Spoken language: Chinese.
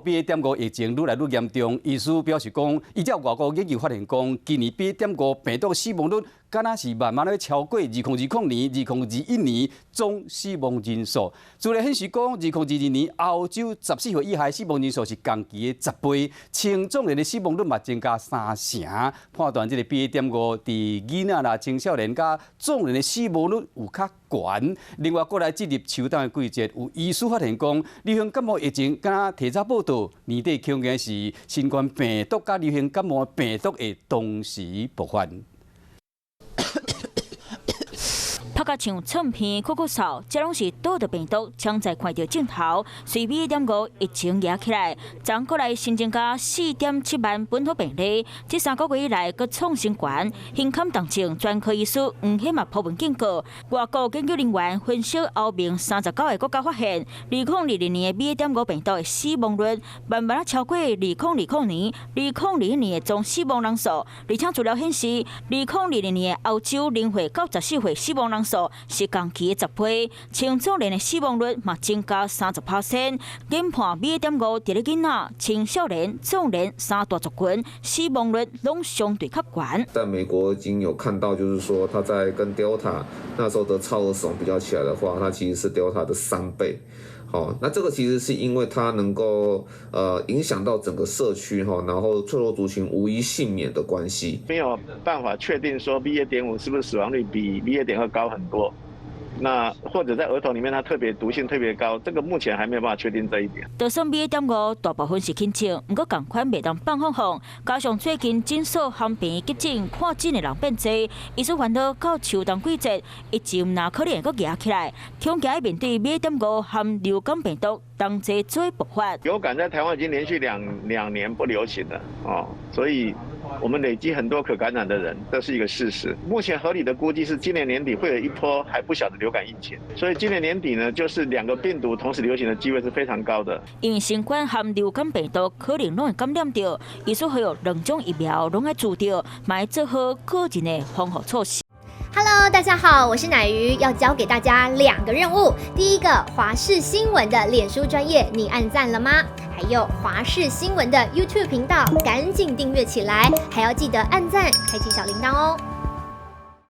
BA.5疫情愈来愈严重，医师表示讲，依照外国研究发现讲，今年BA.5病毒死亡率敢若是慢慢咧超过2020年、2021年总死亡人数。资料显示讲，2022年欧洲14岁以下死亡人数是同期的10倍，青壮年的死亡率嘛增加3成，判断这个BA.5伫囡仔啦、青少年甲壮年的死亡率有较悬。另外，过来进入秋冬的季节，有医师发现讲，流行感冒疫情敢若提早报道，年底恐惊是新冠病毒甲流行感冒病毒的同时爆发。拍甲像唱片、酷酷扫，这拢是倒着病毒，抢在看到镜头，随BA.5疫情压起来，昨过来新增加4.7万本土病例，这3个月以来阁创新高。胸腔动症专科医师黄显嘛普文警告，外国研究人员分析欧盟39个国家发现，2020年的BA.5病毒的死亡率慢慢超过2020年、2021年的总死亡人数，而且资料显示，2020年的欧洲0岁到14岁死亡人数是同期的10倍，青壮年的死亡率嘛增加30%。研判BA.5伫咧囡仔、青少年、壮年3大族群死亡率拢相对较高。在美国已经有看到，就是说它在跟 Delta 那时候的超额死亡比较起来的话，它其实是 Delta 的3倍。好，那这个其实是因为它能够影响到整个社区哈，然后脆弱族群无一幸免的关系，没有办法确定说 BA.5是不是死亡率比 BA.2高很多。那或者在儿童里面，它特别毒性特别高，这个目前还没有办法确定这一点。就算BA.5大部分是轻症，不过同款袂当放放放，加上最近诊所和病院急诊看诊的人变多，医师烦恼到秋冬季节，疫情哪可能会阁压起来？恐惊要面对BA.5和流感病毒同齐做爆发。流感在台湾已经连续两年不流行了哦，所以我们累积很多可感染的人，这是一个事实。目前合理的估计是今年年底会有一波还不小的流感疫情，所以今年年底呢，就是2个病毒同时流行的机会是非常高的。因为新冠和流感病毒可能拢会感染到，医师还有2种疫苗拢要注到，嘛要做好个人的防护措施。Hello， 大家好，我是乃瑜，要教给大家2个任务。第一个，华视新闻的脸书专页，你按赞了吗？还有华视新闻的 YouTube 频道，赶紧订阅起来，还要记得按赞，开启小铃铛哦。